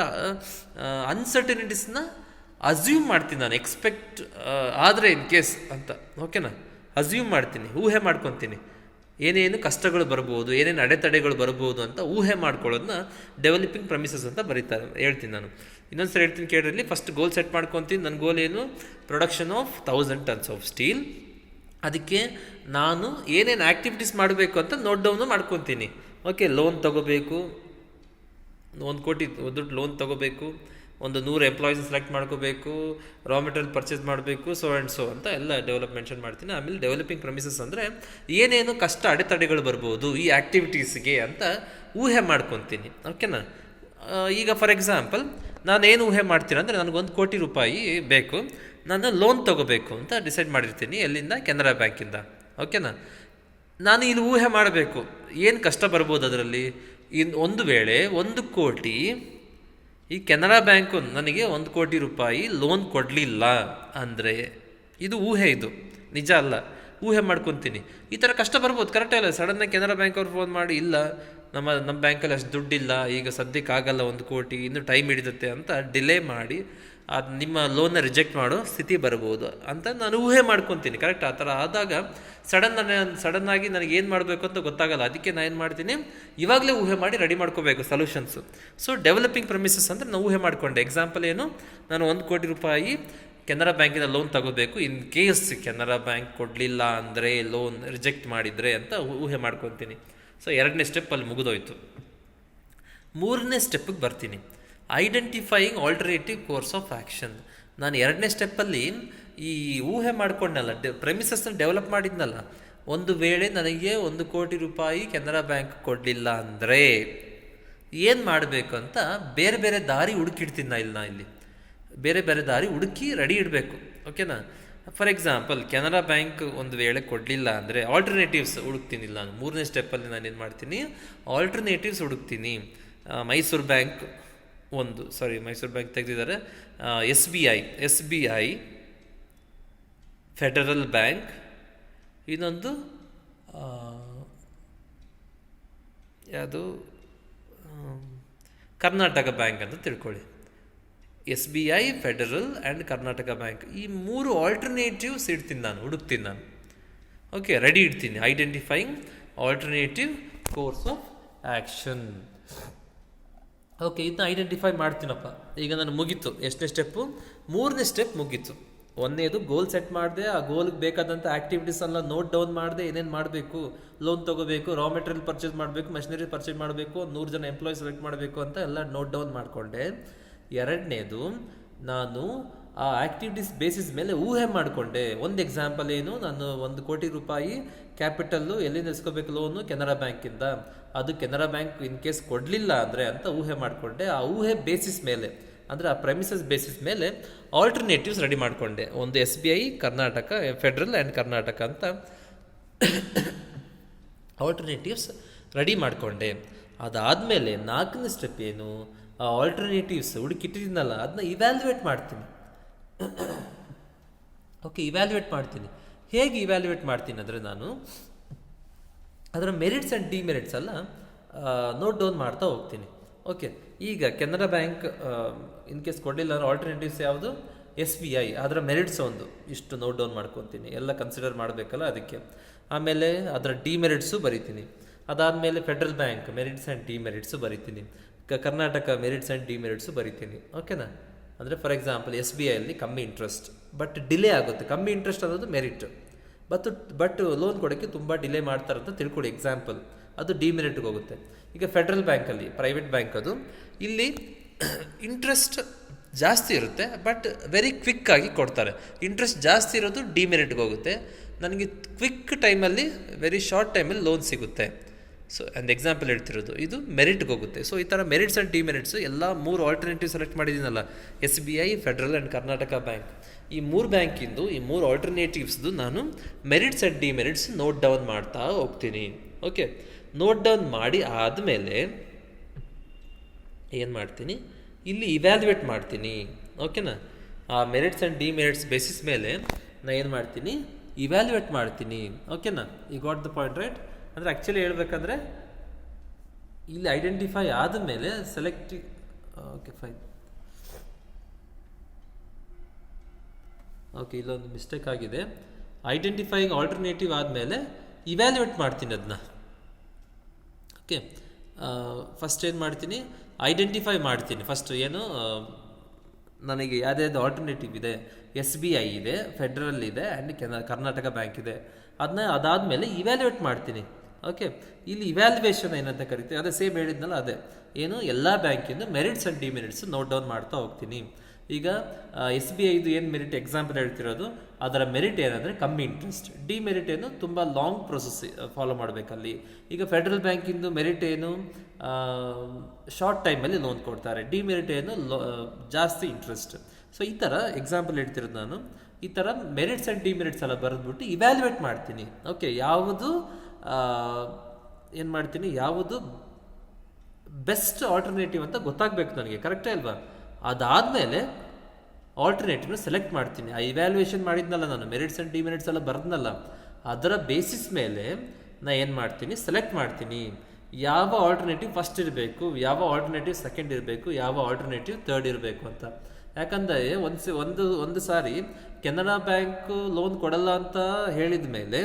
ಅನ್ಸರ್ಟನಿಟೀಸ್ನ ಅಸ್ಯೂಮ್ ಮಾಡ್ತೀನಿ ನಾನು, ಎಕ್ಸ್ಪೆಕ್ಟ್ ಆದರೆ ಇನ್ ಕೇಸ್ ಅಂತ. ಓಕೆನಾ, ಅಸ್ಯೂಮ್ ಮಾಡ್ತೀನಿ, ಊಹೆ ಮಾಡ್ಕೊತೀನಿ ಏನೇನು ಕಷ್ಟಗಳು ಬರ್ಬೋದು, ಏನೇನು ಅಡೆತಡೆಗಳು ಬರ್ಬೋದು ಅಂತ ಊಹೆ ಮಾಡ್ಕೊಳ್ಳೋದನ್ನ ಡೆವಲಪಿಂಗ್ ಪ್ರಮಿಸಸ್ ಅಂತ ಹೇಳ್ತೀನಿ ನಾನು. ಇನ್ನೊಂದು ಸರಿ ಹೇಳ್ತೀನಿ ಕೇಳಿರಲ್ಲಿ. ಫಸ್ಟ್ ಗೋಲ್ ಸೆಟ್ ಮಾಡ್ಕೊತೀನಿ. ನನ್ನ ಗೋಲ್ ಏನು? Production of 1000 tons of steel. ಅದಕ್ಕೆ ನಾನು ಏನೇನು ಆ್ಯಕ್ಟಿವಿಟೀಸ್ ಮಾಡಬೇಕು ಅಂತ ನೋಟ್ ಡೌನು ಮಾಡ್ಕೊತೀನಿ. ಓಕೆ, ಲೋನ್ ತೊಗೋಬೇಕು, 1 ಕೋಟಿ ದುಡ್ಡು ಲೋನ್ ತೊಗೋಬೇಕು, 100 ಎಂಪ್ಲಾಯೀಸ್ ಸೆಲೆಕ್ಟ್ ಮಾಡ್ಕೋಬೇಕು, ರಾ ಮೆಟೀರಿಯಲ್ ಪರ್ಚೇಸ್ ಮಾಡಬೇಕು, ಸೊ ಆ್ಯಂಡ್ ಸೊ ಅಂತ ಎಲ್ಲ ಡೆವಲಪ್ ಮೆನ್ಷನ್ ಮಾಡ್ತೀನಿ. ಆಮೇಲೆ ಡೆವಲಪಿಂಗ್ ಪ್ರಮಿಸಸ್ ಅಂದರೆ ಏನೇನು ಕಷ್ಟ ಅಡೆತಡೆಗಳು ಬರ್ಬೋದು ಈ ಆ್ಯಕ್ಟಿವಿಟೀಸ್ಗೆ ಅಂತ ಊಹೆ ಮಾಡ್ಕೊತೀನಿ. ಓಕೆನಾ, ಈಗ ಫಾರ್ ಎಕ್ಸಾಂಪಲ್ ನಾನೇನು ಊಹೆ ಮಾಡ್ತೀನಿ ಅಂದರೆ ನನಗೆ 1 ಕೋಟಿ ರೂಪಾಯಿ ಬೇಕು, ನಾನು ಲೋನ್ ತೊಗೋಬೇಕು ಅಂತ ಡಿಸೈಡ್ ಮಾಡಿರ್ತೀನಿ. ಎಲ್ಲಿಂದ? ಕೆನರಾ ಬ್ಯಾಂಕಿಂದ. ಓಕೆನಾ, ನಾನು ಇಲ್ಲಿ ಊಹೆ ಮಾಡಬೇಕು ಏನು ಕಷ್ಟ ಬರ್ಬೋದು ಅದರಲ್ಲಿ. ಒಂದು ವೇಳೆ 1 ಕೋಟಿ ಈ ಕೆನರಾ ಬ್ಯಾಂಕು ನನಗೆ 1 ಕೋಟಿ ರೂಪಾಯಿ ಲೋನ್ ಕೊಡಲಿಲ್ಲ ಅಂದರೆ, ಇದು ಊಹೆ, ಇದು ನಿಜ ಅಲ್ಲ, ಊಹೆ ಮಾಡ್ಕೊತೀನಿ. ಈ ಥರ ಕಷ್ಟ ಬರ್ಬೋದು, ಕರೆಕ್ಟ್ ಅಲ್ಲ. ಸಡನ್ನಾಗಿ ಕೆನರಾ ಬ್ಯಾಂಕ್ ಅವ್ರು ಫೋನ್ ಮಾಡಿ, ಇಲ್ಲ ನಮ್ಮ ಬ್ಯಾಂಕಲ್ಲಿ ಅಷ್ಟು ದುಡ್ಡಿಲ್ಲ, ಈಗ ಸದ್ಯಕ್ಕೆ ಆಗಲ್ಲ 1 ಕೋಟಿ, ಇನ್ನೂ ಟೈಮ್ ಹಿಡಿದುತ್ತೆ ಅಂತ ಡಿಲೇ ಮಾಡಿ ಅದು ನಿಮ್ಮ ಲೋನ್ನ ರಿಜೆಕ್ಟ್ ಮಾಡೋ ಸ್ಥಿತಿ ಬರ್ಬೋದು ಅಂತ ನಾನು ಊಹೆ ಮಾಡ್ಕೊತೀನಿ. ಕರೆಕ್ಟ್? ಆ ಥರ ಆದಾಗ ಸಡನ್ನಾಗಿ ನನಗೆ ಏನು ಮಾಡಬೇಕು ಅಂತ ಗೊತ್ತಾಗಲ್ಲ. ಅದಕ್ಕೆ ನಾನು ಏನು ಮಾಡ್ತೀನಿ, ಇವಾಗಲೇ ಊಹೆ ಮಾಡಿ ರೆಡಿ ಮಾಡ್ಕೋಬೇಕು ಸೊಲ್ಯೂಷನ್ಸು. ಸೊ ಡೆವಲಪಿಂಗ್ ಪ್ರಮಿಸಸ್ ಅಂದರೆ ನಾನು ಊಹೆ ಮಾಡಿಕೊಂಡೆ. ಎಕ್ಸಾಂಪಲ್ ಏನು? ನಾನು 1 ಕೋಟಿ ರೂಪಾಯಿ ಕೆನರಾ ಬ್ಯಾಂಕಿಂದ ಲೋನ್ ತಗೋಬೇಕು, ಇನ್ ಕೇಸ್ ಕೆನರಾ ಬ್ಯಾಂಕ್ ಕೊಡಲಿಲ್ಲ ಅಂದರೆ, ಲೋನ್ ರಿಜೆಕ್ಟ್ ಮಾಡಿದರೆ ಅಂತ ಊಹೆ ಮಾಡ್ಕೊತೀನಿ. ಸೊ 2ನೇ ಸ್ಟೆಪ್ ಅಲ್ಲಿ ಮುಗಿದೋಯ್ತು. 3ನೇ ಸ್ಟೆಪ್ಪಿಗೆ ಬರ್ತೀನಿ, identifying alternative course of action. ನಾನು 2ನೇ ಸ್ಟೆಪ್ಪಲ್ಲಿ ಈ ಊಹೆ ಮಾಡ್ಕೊಂಡಲ್ಲ, ಪ್ರೆಮಿಸಸ್ನ ಡೆವಲಪ್ ಮಾಡಿದ್ನಲ್ಲ, ಒಂದು ವೇಳೆ ನನಗೆ 1 ಕೋಟಿ ರೂಪಾಯಿ ಕೆನರಾ ಬ್ಯಾಂಕ್ ಕೊಡಲಿಲ್ಲ ಅಂದರೆ ಏನು ಮಾಡಬೇಕು ಅಂತ ಬೇರೆ ಬೇರೆ ದಾರಿ ಹುಡುಕಿಡ್ತೀನಿ. ಇಲ್ಲಿ ಬೇರೆ ಬೇರೆ ದಾರಿ ಹುಡುಕಿ ರೆಡಿ ಇಡಬೇಕು. ಓಕೆನಾ, ಫಾರ್ ಎಕ್ಸಾಂಪಲ್ ಕೆನರಾ ಬ್ಯಾಂಕ್ ಒಂದು ವೇಳೆ ಕೊಡಲಿಲ್ಲ ಅಂದರೆ ಆಲ್ಟರ್ನೇಟಿವ್ಸ್ ಹುಡುಕ್ತೀನಿ. ನಾನು 3ನೇ ಸ್ಟೆಪ್ಪಲ್ಲಿ ನಾನು ಏನು ಮಾಡ್ತೀನಿ, ಆಲ್ಟರ್ನೇಟಿವ್ಸ್ ಹುಡುಕ್ತೀನಿ. ಮೈಸೂರು ಬ್ಯಾಂಕ್ ಮೈಸೂರು ಬ್ಯಾಂಕ್ ತೆಗೆದಿದ್ದಾರೆ, S B I, federal bank, ಇನ್ನೊಂದು ಯಾವುದು ಕರ್ನಾಟಕ ಬ್ಯಾಂಕ್ ಅಂತ ತಿಳ್ಕೊಳ್ಳಿ. SBI, federal and Karnataka bank, ಈ 3 ಆಲ್ಟರ್ನೇಟಿವ್ಸ್ ಹುಡುಕ್ತೀನಿ ನಾನು. ಓಕೆ, ರೆಡಿ ಇಡ್ತೀನಿ. Identifying alternative course of action. Okay, ಇದನ್ನ ಐಡೆಂಟಿಫೈ ಮಾಡ್ತೀನಪ್ಪ. ಈಗ ನಾನು ಮುಗೀತು. ಎಷ್ಟನೇ ಸ್ಟೆಪ್ಪು? 3ನೇ ಸ್ಟೆಪ್ ಮುಗೀತು. 1ನೇದು ಗೋಲ್ ಸೆಟ್ ಮಾಡಿದೆ, ಆ ಗೋಲ್ಗೆ ಬೇಕಾದಂಥ ಆ್ಯಕ್ಟಿವಿಟೀಸ್ ಎಲ್ಲ ನೋಟ್ ಡೌನ್ ಮಾಡಿದೆ. ಏನೇನು ಮಾಡಬೇಕು, ಲೋನ್ ತೊಗೋಬೇಕು, ರಾ ಮೆಟೀರಿಯಲ್ ಪರ್ಚೇಸ್ ಮಾಡಬೇಕು, ಮೆಷಿನರಿ ಪರ್ಚೇಸ್ ಮಾಡಬೇಕು, 100 ಜನ ಎಂಪ್ಲಾಯೀಸ್ ಸೆಲೆಕ್ಟ್ ಮಾಡಬೇಕು ಅಂತ ಎಲ್ಲ ನೋಟ್ ಡೌನ್ ಮಾಡಿಕೊಂಡೆ. 2ನೇದು ನಾನು ಆ ಆ್ಯಕ್ಟಿವಿಟೀಸ್ ಬೇಸಿಸ್ ಮೇಲೆ ಊಹೆ ಮಾಡಿಕೊಂಡೆ. ಒಂದು ಎಕ್ಸಾಂಪಲ್ ಏನು, ನಾನು 1 ಕೋಟಿ ರೂಪಾಯಿ ಕ್ಯಾಪಿಟಲ್ಲು ಎಲ್ಲಿಂದ ಇಸ್ಕೋಬೇಕು ಲೋನು? ಕೆನರಾ ಬ್ಯಾಂಕಿಂದ. ಅದು ಕೆನರಾ ಬ್ಯಾಂಕ್ ಇನ್ ಕೇಸ್ ಕೊಡಲಿಲ್ಲ ಅಂದರೆ ಅಂತ ಊಹೆ ಮಾಡಿಕೊಂಡೆ. ಆ ಊಹೆ ಬೇಸಿಸ್ ಮೇಲೆ, ಅಂದರೆ ಆ ಪ್ರೆಮಿಸಸ್ ಬೇಸಿಸ್ ಮೇಲೆ ಆಲ್ಟರ್ನೇಟಿವ್ಸ್ ರೆಡಿ ಮಾಡಿಕೊಂಡೆ. ಒಂದು SBI, Karnataka, federal and Karnataka ಅಂತ ಆಲ್ಟರ್ನೇಟಿವ್ಸ್ ರೆಡಿ ಮಾಡಿಕೊಂಡೆ. ಅದಾದಮೇಲೆ 4ನೇ ಸ್ಟೆಪ್ ಏನು, ಆ ಆಲ್ಟರ್ನೇಟಿವ್ಸ್ ಹುಡುಕಿಟ್ಟಿದ್ದೀನಲ್ಲ ಅದನ್ನ ಇವ್ಯಾಲ್ಯುವೇಟ್ ಮಾಡ್ತೀನಿ. ಓಕೆ, ಇವ್ಯಾಲ್ಯುವೇಟ್ ಮಾಡ್ತೀನಿ. ಹೇಗೆ ಇವ್ಯಾಲ್ಯುವೇಟ್ ಮಾಡ್ತೀನಿ ಅಂದರೆ, ನಾನು ಅದರ ಮೆರಿಟ್ಸ್ ಆ್ಯಂಡ್ ಡಿಮೆರಿಟ್ಸ್ ಎಲ್ಲ ನೋಟ್ ಡೌನ್ ಮಾಡ್ತಾ ಹೋಗ್ತೀನಿ. ಓಕೆ, ಈಗ ಕೆನರಾ ಬ್ಯಾಂಕ್ ಇನ್ ಕೇಸ್ ಕೊಡಲಿಲ್ಲ ಅಂದರೆ ಆಲ್ಟರ್ನೇಟಿವ್ಸ್ ಯಾವುದು? SBI, ಅದರ ಮೆರಿಟ್ಸ್ ಇಷ್ಟು ನೋಟ್ ಡೌನ್ ಮಾಡ್ಕೊತೀನಿ. ಎಲ್ಲ ಕನ್ಸಿಡರ್ ಮಾಡಬೇಕಲ್ಲ ಅದಕ್ಕೆ. ಆಮೇಲೆ ಅದರ ಡಿಮೆರಿಟ್ಸು ಬರಿತೀನಿ. ಅದಾದಮೇಲೆ ಫೆಡರಲ್ ಬ್ಯಾಂಕ್ ಮೆರಿಟ್ಸ್ ಆ್ಯಂಡ್ ಡಿಮೆರಿಟ್ಸು ಬರಿತೀನಿ. ಕರ್ನಾಟಕ ಮೆರಿಟ್ಸ್ ಆ್ಯಂಡ್ ಡಿಮೆರಿಟ್ಸು ಬರಿತೀನಿ. ಓಕೆನಾ, ಅಂದರೆ ಫಾರ್ ಎಕ್ಸಾಂಪಲ್ SBI ಅಲ್ಲಿ ಕಮ್ಮಿ ಇಂಟ್ರೆಸ್ಟ್ ಬಟ್ ಡಿಲೇ ಆಗುತ್ತೆ. ಕಮ್ಮಿ ಇಂಟ್ರೆಸ್ಟ್ ಅನ್ನೋದು ಮೆರಿಟ್, ಬಟ್ ಲೋನ್ ಕೊಡೋಕ್ಕೆ ತುಂಬ ಡಿಲೇ ಮಾಡ್ತಾರಂತ ತಿಳ್ಕೊಳ್ಳಿ ಎಕ್ಸಾಂಪಲ್, ಅದು ಡಿಮೆರಿಟ್ಗೆ ಹೋಗುತ್ತೆ. ಈಗ ಫೆಡರಲ್ ಬ್ಯಾಂಕಲ್ಲಿ, ಪ್ರೈವೇಟ್ ಬ್ಯಾಂಕ್, ಅದು ಇಲ್ಲಿ ಇಂಟ್ರೆಸ್ಟ್ ಜಾಸ್ತಿ ಇರುತ್ತೆ ಬಟ್ ವೆರಿ ಕ್ವಿಕ್ಕಾಗಿ ಕೊಡ್ತಾರೆ. ಇಂಟ್ರೆಸ್ಟ್ ಜಾಸ್ತಿ ಇರೋದು ಡಿಮೆರಿಟ್ಗೆ ಹೋಗುತ್ತೆ. ನನಗೆ ಕ್ವಿಕ್ ಟೈಮಲ್ಲಿ, ವೆರಿ ಶಾರ್ಟ್ ಟೈಮಲ್ಲಿ ಲೋನ್ ಸಿಗುತ್ತೆ. ಸೊ ಒಂದು ಎಕ್ಸಾಂಪಲ್ ಹೇಳ್ತಿರೋದು, ಇದು ಮೆರಿಟ್ಗೆ ಹೋಗುತ್ತೆ. ಸೊ ಈ ಥರ ಮೆರಿಟ್ಸ್ ಆ್ಯಂಡ್ ಡಿಮೆರಿಟ್ಸ್ ಎಲ್ಲ 3 ಆಲ್ಟರ್ನೇಟಿವ್ ಸೆಲೆಕ್ಟ್ ಮಾಡಿದ್ದೀನಲ್ಲ, SBI, federal and Karnataka bank, ಈ 3 ಬ್ಯಾಂಕಿಂದು, ಈ 3 ಆಲ್ಟರ್ನೇಟಿವ್ಸ್ದು ನಾನು merits and demerits note down ಮಾಡ್ತಾ ಹೋಗ್ತೀನಿ. ಓಕೆ, ನೋಟ್ ಡೌನ್ ಮಾಡಿ ಆದಮೇಲೆ ಏನು ಮಾಡ್ತೀನಿ, ಇಲ್ಲಿ ಇವ್ಯಾಲ್ಯುವೇಟ್ ಮಾಡ್ತೀನಿ. ಓಕೆನಾ, ಆ ಮೆರಿಟ್ಸ್ ಆ್ಯಂಡ್ ಡಿಮೆರಿಟ್ಸ್ ಬೇಸಿಸ್ ಮೇಲೆ ನಾನು ಏನು ಮಾಡ್ತೀನಿ, ಇವ್ಯಾಲ್ಯುವೇಟ್ ಮಾಡ್ತೀನಿ. ಓಕೆನಾ, ಈ ಗಾಟ್ ದ ಪಾಯಿಂಟ್ ರೈಟ್? ಅಂದರೆ ಆ್ಯಕ್ಚುಲಿ ಹೇಳ್ಬೇಕಂದ್ರೆ ಇಲ್ಲಿ ಐಡೆಂಟಿಫೈ ಆದಮೇಲೆ ಸೆಲೆಕ್ಟ್, ಓಕೆ ಫೈನ್, ಓಕೆ ಇಲ್ಲೊಂದು ಮಿಸ್ಟೇಕ್ ಆಗಿದೆ. ಐಡೆಂಟಿಫೈಯಿಂಗ್ ಆಲ್ಟರ್ನೇಟಿವ್ ಆದಮೇಲೆ ಇವ್ಯಾಲ್ಯೂಯೇಟ್ ಮಾಡ್ತೀನಿ ಅದನ್ನ. ಓಕೆ, ಫಸ್ಟ್ ಏನು ಮಾಡ್ತೀನಿ, ಐಡೆಂಟಿಫೈ ಮಾಡ್ತೀನಿ ಫಸ್ಟ್ ಏನು ನನಗೆ ಯಾವ್ದಾವ್ದು ಆಲ್ಟರ್ನೇಟಿವ್ ಇದೆ. SBI ಇದೆ, ಫೆಡ್ರಲ್ ಇದೆ ಆ್ಯಂಡ್ ಕರ್ನಾಟಕ ಬ್ಯಾಂಕ್ ಇದೆ. ಅದಾದಮೇಲೆ ಇವ್ಯಾಲ್ಯೂಯೇಟ್ ಮಾಡ್ತೀನಿ. ಓಕೆ, ಇಲ್ಲಿ ಇವ್ಯಾಲ್ಯುವೇಷನ್ ಏನಂತ ಕರಿತೀವಿ, ಅದೇ ಸೇಮ್ ಹೇಳಿದ್ನಲ್ಲ, ಅದೇ ಏನು ಎಲ್ಲ ಬ್ಯಾಂಕಿಂದು merits and demerits note down ಮಾಡ್ತಾ ಹೋಗ್ತೀನಿ. ಈಗ SBIದು ಏನು ಮೆರಿಟ್ ಎಕ್ಸಾಂಪಲ್ ಹೇಳ್ತಿರೋದು, ಅದರ ಮೆರಿಟ್ ಏನಂದರೆ ಕಮ್ಮಿ ಇಂಟ್ರೆಸ್ಟ್, ಡಿಮೆರಿಟ್ ಏನು ತುಂಬ ಲಾಂಗ್ ಪ್ರೊಸೆಸ್ ಫಾಲೋ ಮಾಡಬೇಕಲ್ಲಿ. ಈಗ ಫೆಡ್ರಲ್ ಬ್ಯಾಂಕಿಂದು ಮೆರಿಟ್ ಏನು, ಶಾರ್ಟ್ ಟೈಮಲ್ಲಿ ಲೋನ್ ಕೊಡ್ತಾರೆ, ಡಿಮೆರಿಟ್ ಏನು ಜಾಸ್ತಿ ಇಂಟ್ರೆಸ್ಟ್. ಸೊ ಈ ಥರ ಎಕ್ಸಾಂಪಲ್ ಹೇಳ್ತಿರೋದು ನಾನು. ಈ ಥರ ಮೆರಿಟ್ಸ್ ಆ್ಯಂಡ್ ಡಿಮೆರಿಟ್ಸ್ ಎಲ್ಲ ಬರೆದ್ಬಿಟ್ಟು ಇವ್ಯಾಲ್ಯುಯೇಟ್ ಮಾಡ್ತೀನಿ. ಓಕೆ, ಯಾವುದು ಏನು ಮಾಡ್ತೀನಿ, ಯಾವುದು ಬೆಸ್ಟ್ ಆಲ್ಟರ್ನೇಟಿವ್ ಅಂತ ಗೊತ್ತಾಗಬೇಕು ನನಗೆ, ಕರೆಕ್ಟೇ ಅಲ್ವಾ? ಅದಾದಮೇಲೆ ಆಲ್ಟರ್ನೇಟಿವ್ನ ಸೆಲೆಕ್ಟ್ ಮಾಡ್ತೀನಿ. ಆ ಇವ್ಯಾಲ್ಯೂಯೇಷನ್ ಮಾಡಿದ್ನಲ್ಲ ನಾನು, ಮೆರಿಟ್ಸ್ ಆ್ಯಂಡ್ ಡಿಮೆರಿಟ್ಸ್ ಎಲ್ಲ ಬರೆದ್ನಲ್ಲ, ಅದರ ಬೇಸಿಸ್ ಮೇಲೆ ನಾನು ಏನು ಮಾಡ್ತೀನಿ, ಸೆಲೆಕ್ಟ್ ಮಾಡ್ತೀನಿ. ಯಾವ ಆಲ್ಟರ್ನೇಟಿವ್ ಫಸ್ಟ್ ಇರಬೇಕು, ಯಾವ ಆಲ್ಟರ್ನೇಟಿವ್ ಸೆಕೆಂಡ್ ಇರಬೇಕು, ಯಾವ ಆಲ್ಟರ್ನೇಟಿವ್ ಥರ್ಡ್ ಇರಬೇಕು ಅಂತ. ಯಾಕಂದರೆ ಒಂದು ಸಾರಿ ಕೆನರಾ ಬ್ಯಾಂಕ್ ಲೋನ್ ಕೊಡಲ್ಲ ಅಂತ ಹೇಳಿದ ಮೇಲೆ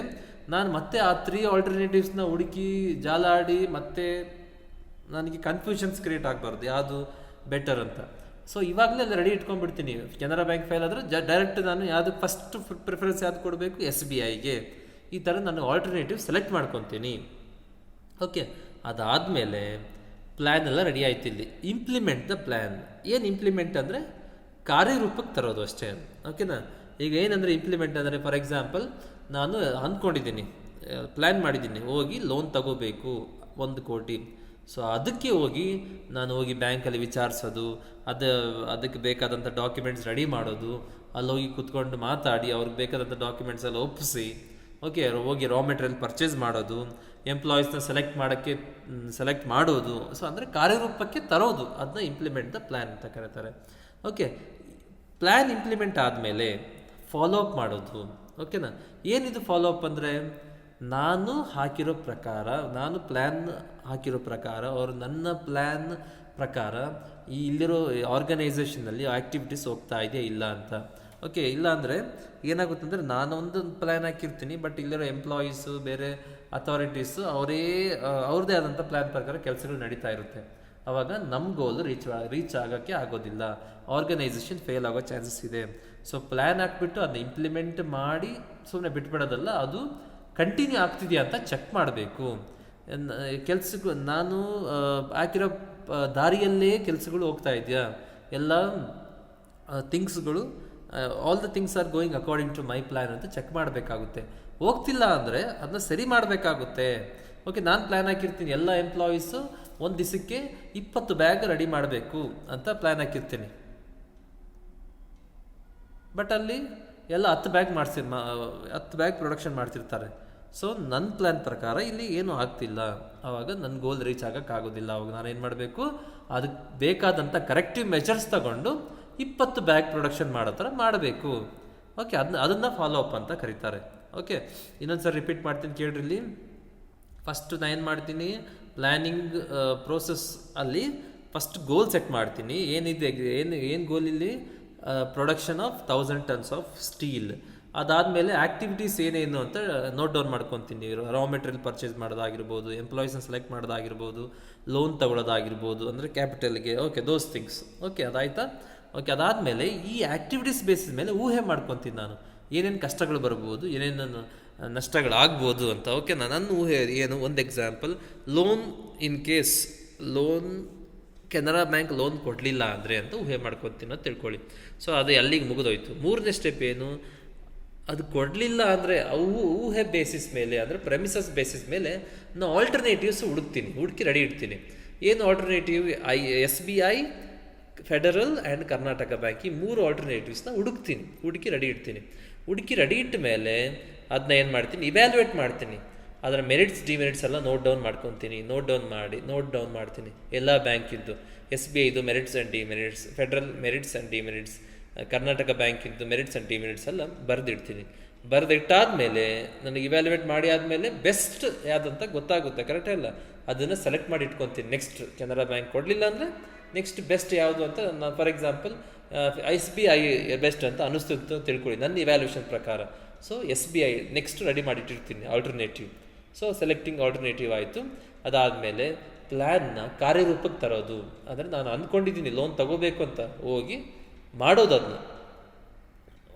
ನಾನು ಮತ್ತೆ ಆ 3 ಆಲ್ಟರ್ನೇಟಿವ್ಸ್ನ ಹುಡುಕಿ ಜಾಲಾಡಿ ಮತ್ತೆ ನನಗೆ ಕನ್ಫ್ಯೂಷನ್ಸ್ ಕ್ರಿಯೇಟ್ ಆಗಬಾರ್ದು ಯಾವುದು ಬೆಟರ್ ಅಂತ. ಸೊ ಇವಾಗಲೇ ಅಲ್ಲಿ ರೆಡಿ ಇಟ್ಕೊಂಡ್ಬಿಡ್ತೀನಿ. ಕೆನರಾ ಬ್ಯಾಂಕ್ ಫೇಲ್ ಆದರೆ ಡೈರೆಕ್ಟ್ ನಾನು ಯಾವುದು ಫಸ್ಟ್ ಪ್ರಿಫರೆನ್ಸ್ ಯಾವುದು ಕೊಡಬೇಕು, SBIಗೆ. ಈ ಥರ ನಾನು ಆಲ್ಟರ್ನೇಟಿವ್ ಸೆಲೆಕ್ಟ್ ಮಾಡ್ಕೊತೀನಿ. ಓಕೆ, ಅದಾದಮೇಲೆ ಪ್ಲ್ಯಾನ್ ಎಲ್ಲ ರೆಡಿ ಆಯ್ತು. ಇಲ್ಲಿ ಇಂಪ್ಲಿಮೆಂಟ್ ದ ಪ್ಲ್ಯಾನ್. ಏನು ಇಂಪ್ಲಿಮೆಂಟ್ ಅಂದರೆ ಕಾರ್ಯರೂಪಕ್ಕೆ ತರೋದು ಅಷ್ಟೇ. ಓಕೆನಾ? ಈಗ ಏನಂದರೆ ಇಂಪ್ಲಿಮೆಂಟ್ ಅಂದರೆ, ಫಾರ್ ಎಕ್ಸಾಂಪಲ್ ನಾನು ಅಂದ್ಕೊಂಡಿದ್ದೀನಿ, ಪ್ಲ್ಯಾನ್ ಮಾಡಿದ್ದೀನಿ, ಹೋಗಿ ಲೋನ್ ತಗೋಬೇಕು 1 ಕೋಟಿ. ಸೊ ಅದಕ್ಕೆ ನಾನು ಹೋಗಿ ಬ್ಯಾಂಕಲ್ಲಿ ವಿಚಾರಿಸೋದು, ಅದಕ್ಕೆ ಬೇಕಾದಂಥ ಡಾಕ್ಯುಮೆಂಟ್ಸ್ ರೆಡಿ ಮಾಡೋದು, ಅಲ್ಲಿ ಹೋಗಿ ಕೂತ್ಕೊಂಡು ಮಾತಾಡಿ ಅವ್ರಿಗೆ ಬೇಕಾದಂಥ ಡಾಕ್ಯುಮೆಂಟ್ಸ್ ಎಲ್ಲ ಒಪ್ಪಿಸಿ, ಓಕೆ, ಹೋಗಿ ರಾ ಮೆಟೀರಿಯಲ್ ಪರ್ಚೇಸ್ ಮಾಡೋದು, ಎಂಪ್ಲಾಯೀಸ್ನ ಸೆಲೆಕ್ಟ್ ಮಾಡೋದು. ಸೊ ಅಂದರೆ ಕಾರ್ಯರೂಪಕ್ಕೆ ತರೋದು, ಅದನ್ನ ಇಂಪ್ಲಿಮೆಂಟ್ ದ ಪ್ಲ್ಯಾನ್ ಅಂತ ಕರೀತಾರೆ. ಓಕೆ, ಪ್ಲ್ಯಾನ್ ಇಂಪ್ಲಿಮೆಂಟ್ ಆದಮೇಲೆ ಫಾಲೋ ಅಪ್ ಮಾಡೋದು. ಓಕೆನಾ? ಏನಿದು ಫಾಲೋ ಅಪ್ ಅಂದರೆ, ನಾನು ಪ್ಲ್ಯಾನ್ ಹಾಕಿರೋ ಪ್ರಕಾರ ಅವ್ರು ನನ್ನ ಪ್ಲ್ಯಾನ್ ಪ್ರಕಾರ ಇಲ್ಲಿರೋ ಆರ್ಗನೈಸೇಷನಲ್ಲಿ ಆ್ಯಕ್ಟಿವಿಟೀಸ್ ಹೋಗ್ತಾ ಇದೆಯಾ ಇಲ್ಲ ಅಂತ. ಓಕೆ, ಇಲ್ಲ ಅಂದರೆ ಏನಾಗುತ್ತೆ ಅಂದರೆ, ನಾನೊಂದು ಪ್ಲ್ಯಾನ್ ಹಾಕಿರ್ತೀನಿ, ಬಟ್ ಇಲ್ಲಿರೋ ಎಂಪ್ಲಾಯೀಸು, ಬೇರೆ ಅಥಾರಿಟೀಸು ಅವ್ರದ್ದೇ ಆದಂಥ ಪ್ಲ್ಯಾನ್ ಪ್ರಕಾರ ಕೆಲಸಗಳು ನಡೀತಾ ಇರುತ್ತೆ. ಆವಾಗ ನಮ್ಮ ಗೋಲ್ ರೀಚ್ ಆಗೋಕ್ಕೆ ಆಗೋದಿಲ್ಲ, ಆರ್ಗನೈಸೇಷನ್ ಫೇಲ್ ಆಗೋ ಚಾನ್ಸಸ್ ಇದೆ. ಸೊ ಪ್ಲ್ಯಾನ್ ಹಾಕ್ಬಿಟ್ಟು ಅದನ್ನ ಇಂಪ್ಲಿಮೆಂಟ್ ಮಾಡಿ ಸುಮ್ಮನೆ ಬಿಟ್ಬಿಡೋದಲ್ಲ, ಅದು ಕಂಟಿನ್ಯೂ ಆಗ್ತಿದೆಯಾ ಅಂತ ಚೆಕ್ ಮಾಡಬೇಕು. ಕೆಲಸಕ್ಕೂ ನಾನು ಹಾಕಿರೋ ದಾರಿಯಲ್ಲೇ ಕೆಲಸಗಳು ಹೋಗ್ತಾ ಇದೆಯಾ, ಎಲ್ಲ ಥಿಂಗ್ಸ್ಗಳು, all the things are going according to my plan ಅಂತ ಚೆಕ್ ಮಾಡಬೇಕಾಗುತ್ತೆ. ಹೋಗ್ತಿಲ್ಲ ಅಂದರೆ ಅದನ್ನ ಸರಿ ಮಾಡಬೇಕಾಗುತ್ತೆ. ಓಕೆ, ನಾನು ಪ್ಲ್ಯಾನ್ ಹಾಕಿರ್ತೀನಿ, ಎಲ್ಲ ಎಂಪ್ಲಾಯೀಸು ಒಂದು ದಿವಸಕ್ಕೆ 20 ಬ್ಯಾಗ್ ರೆಡಿ ಮಾಡಬೇಕು ಅಂತ ಪ್ಲ್ಯಾನ್ ಹಾಕಿರ್ತೀನಿ, ಬಟ್ ಅಲ್ಲಿ ಎಲ್ಲ 10 ಬ್ಯಾಗ್ ಪ್ರೊಡಕ್ಷನ್ ಮಾಡ್ತಿರ್ತಾರೆ. ಸೊ ನನ್ನ ಪ್ಲ್ಯಾನ್ ಪ್ರಕಾರ ಇಲ್ಲಿ ಏನೂ ಆಗ್ತಿಲ್ಲ, ಆವಾಗ ನನ್ನ ಗೋಲ್ ರೀಚ್ ಆಗೋಕ್ಕಾಗೋದಿಲ್ಲ. ಅವಾಗ ನಾನು ಏನು ಮಾಡಬೇಕು, ಅದಕ್ಕೆ ಬೇಕಾದಂಥ ಕರೆಕ್ಟಿವ್ ಮೆಜರ್ಸ್ ತಗೊಂಡು 20 ಬ್ಯಾಗ್ ಪ್ರೊಡಕ್ಷನ್ ಮಾಡೋ ಥರ ಮಾಡಬೇಕು. ಓಕೆ, ಅದನ್ನು ಫಾಲೋ ಅಪ್ ಅಂತ ಕರೀತಾರೆ. ಓಕೆ, ಇನ್ನೊಂದ್ಸರಿ ರಿಪೀಟ್ ಮಾಡ್ತೀನಿ ಕೇಳ್ರಿ. ಇಲ್ಲಿ ಫಸ್ಟ್ ನಾನು ಏನು ಮಾಡ್ತೀನಿ, ಪ್ಲ್ಯಾನಿಂಗ್ ಪ್ರೋಸೆಸ್ ಅಲ್ಲಿ ಫಸ್ಟ್ ಗೋಲ್ ಸೆಟ್ ಮಾಡ್ತೀನಿ. ಏನು ಗೋಲ್ ಇಲ್ಲಿ, production of 1000 tons of steel. ಅದಾದಮೇಲೆ ಆ್ಯಕ್ಟಿವಿಟೀಸ್ ಏನೇನು ಅಂತ ನೋಟ್ ಡೌನ್ ಮಾಡ್ಕೊತೀನಿ. ರಾ ಮೆಟೀರಿಯಲ್ ಪರ್ಚೇಸ್ ಮಾಡೋದಾಗಿರ್ಬೋದು, ಎಂಪ್ಲಾಯೀಸ್ನ ಸೆಲೆಕ್ಟ್ ಮಾಡೋದಾಗಿರ್ಬೋದು, ಲೋನ್ ತಗೊಳ್ಳೋದಾಗಿರ್ಬೋದು, ಅಂದರೆ ಕ್ಯಾಪಿಟಲ್ಗೆ. Okay, those things. ಓಕೆ, ಅದಾಯ್ತಾ? ಓಕೆ, ಅದಾದಮೇಲೆ ಈ ಆ್ಯಕ್ಟಿವಿಟೀಸ್ ಬೇಸಿಸ್ ಮೇಲೆ ಊಹೆ ಮಾಡ್ಕೊತೀನಿ ನಾನು, ಏನೇನು ಕಷ್ಟಗಳು ಬರ್ಬೋದು, ಏನೇನು ನಷ್ಟಗಳಾಗ್ಬೋದು ಅಂತ. ಓಕೆ, ನನ್ನ ಊಹೆ ಏನು, ಒಂದು example, loan in case Canara bank loan ಕೊಡಲಿಲ್ಲ ಅಂದರೆ ಅಂತ ಊಹೆ ಮಾಡ್ಕೊತೀನಿ ಅಂತ ತಿಳ್ಕೊಳ್ಳಿ. ಸೊ ಅದು ಅಲ್ಲಿಗೆ ಮುಗಿದೋಯ್ತು. 3ನೇ ಸ್ಟೆಪ್ ಏನು, ಅದು ಕೊಡಲಿಲ್ಲ ಅಂದರೆ ಊಹೆ ಬೇಸಿಸ್ ಮೇಲೆ, ಅಂದರೆ ಪ್ರೆಮಿಸಸ್ ಬೇಸಿಸ್ ಮೇಲೆ ನಾನು ಆಲ್ಟರ್ನೇಟಿವ್ಸ್ ಹುಡುಕಿ ರೆಡಿ ಇಡ್ತೀನಿ. ಏನು alternative, SBI, federal and Karnataka bank, ಈ 3 ಆಲ್ಟರ್ನೇಟಿವ್ಸ್ನ ಹುಡುಕಿ ರೆಡಿ ಇಟ್ಟ ಮೇಲೆ ಅದನ್ನ ಏನು ಮಾಡ್ತೀನಿ, ಇವ್ಯಾಲ್ಯೂಯೇಟ್ ಮಾಡ್ತೀನಿ. ಅದರ ಮೆರಿಟ್ಸ್ ಡಿಮೆರಿಟ್ಸ್ ಎಲ್ಲ ನೋಟ್ ಡೌನ್ ಮಾಡ್ತೀನಿ ಎಲ್ಲ ಬ್ಯಾಂಕಿದ್ದು. SBIದು merits and demerits, federal merits and demerits, Karnataka ಬ್ಯಾಂಕಿದ್ದು ಮೆರಿಟ್ಸ್ ಆ್ಯಂಡ್ ಡಿಮೆರಿಟ್ಸ್ ಎಲ್ಲ ಬರೆದಿಡ್ತೀನಿ. ಬರೆದಿಟ್ಟಾದ್ಮೇಲೆ ನನಗೆ ಇವ್ಯಾಲ್ಯುವೇಟ್ ಮಾಡಿ ಆದಮೇಲೆ ಬೆಸ್ಟ್ ಯಾವುದಂತ ಗೊತ್ತಾಗುತ್ತೆ, ಕರೆಕ್ಟ್ ಇಲ್ಲ, ಅದನ್ನು ಸೆಲೆಕ್ಟ್ ಮಾಡಿ ಇಟ್ಕೊತೀನಿ. ನೆಕ್ಸ್ಟ್ ಕೆನರಾ ಬ್ಯಾಂಕ್ ಕೊಡಲಿಲ್ಲ ಅಂದರೆ ನೆಕ್ಸ್ಟ್ ಬೆಸ್ಟ್ ಯಾವುದು ಅಂತ ನಾನು ಫಾರ್ ಎಕ್ಸಾಂಪಲ್ SBI ಬೆಸ್ಟ್ ಅಂತ ಅನಿಸ್ತಿತ್ತು ತಿಳ್ಕೊಳ್ಳಿ ನನ್ನ ಇವ್ಯಾಲ್ಯೂಷನ್ ಪ್ರಕಾರ. ಸೊ SBI ನೆಕ್ಸ್ಟ್ ರೆಡಿ ಮಾಡಿಟ್ಟಿರ್ತೀನಿ ಆಲ್ಟರ್ನೇಟಿವ್. ಸೊ ಸೆಲೆಕ್ಟಿಂಗ್ ಆಲ್ಟರ್ನೇಟಿವ್ ಆಯಿತು. ಅದಾದಮೇಲೆ ಪ್ಲ್ಯಾನ್ನ ಕಾರ್ಯರೂಪಕ್ಕೆ ತರೋದು, ಅಂದರೆ ನಾನು ಅಂದ್ಕೊಂಡಿದ್ದೀನಿ ಲೋನ್ ತಗೋಬೇಕು ಅಂತ, ಹೋಗಿ ಮಾಡೋದು, ಅದನ್ನ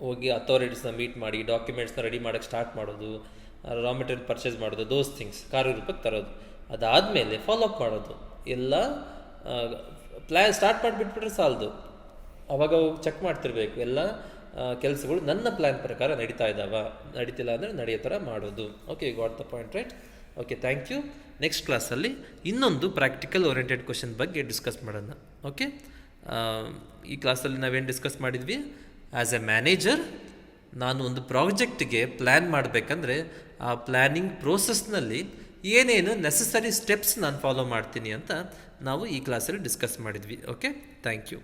ಹೋಗಿ ಅಥಾರಿಟೀಸ್ನ ಮೀಟ್ ಮಾಡಿ ಡಾಕ್ಯುಮೆಂಟ್ಸ್ನ ರೆಡಿ ಮಾಡೋಕ್ಕೆ ಸ್ಟಾರ್ಟ್ ಮಾಡೋದು, ರಾ ಮೆಟೀರಿಯಲ್ ಪರ್ಚೇಸ್ ಮಾಡೋದು, ದೋಸ್ ಥಿಂಗ್ಸ್ ಕಾರ್ಯರೂಪಕ್ಕೆ ತರೋದು. ಅದಾದಮೇಲೆ ಫಾಲೋಅಪ್ ಮಾಡೋದು. ಎಲ್ಲ ಪ್ಲ್ಯಾನ್ ಸ್ಟಾರ್ಟ್ ಮಾಡಿಬಿಟ್ಬಿಟ್ರೆ ಸಾಲದು, ಅವಾಗ ಚೆಕ್ ಮಾಡ್ತಿರ್ಬೇಕು ಎಲ್ಲ ಕೆಲಸಗಳು ನನ್ನ ಪ್ಲ್ಯಾನ್ ಪ್ರಕಾರ ನಡೀತಿಲ್ಲ ಅಂದರೆ ನಡೆಯೋ ಥರ ಮಾಡೋದು. Okay, you got the point, right? Okay, thank you. Next ಕ್ಲಾಸಲ್ಲಿ ಇನ್ನೊಂದು ಪ್ರಾಕ್ಟಿಕಲ್ ಓರಿಯೆಂಟೆಡ್ ಕ್ವಶನ್ ಬಗ್ಗೆ ಡಿಸ್ಕಸ್ ಮಾಡೋಣ. ಓಕೆ, ಈ ಕ್ಲಾಸಲ್ಲಿ ನಾವೇನು ಡಿಸ್ಕಸ್ ಮಾಡಿದ್ವಿ, ಆ್ಯಸ್ ಎ ಮ್ಯಾನೇಜರ್ ನಾನು ಒಂದು ಪ್ರಾಜೆಕ್ಟ್ಗೆ ಪ್ಲ್ಯಾನ್ ಮಾಡಬೇಕಂದ್ರೆ ಆ ಪ್ಲ್ಯಾನಿಂಗ್ ಪ್ರೋಸೆಸ್ನಲ್ಲಿ ಏನೇನು ನೆಸಸರಿ ಸ್ಟೆಪ್ಸ್ ನಾನು ಫಾಲೋ ಮಾಡ್ತೀನಿ ಅಂತ ನಾವು ಈ ಕ್ಲಾಸಲ್ಲಿ ಡಿಸ್ಕಸ್ ಮಾಡಿದ್ವಿ. Okay, thank you.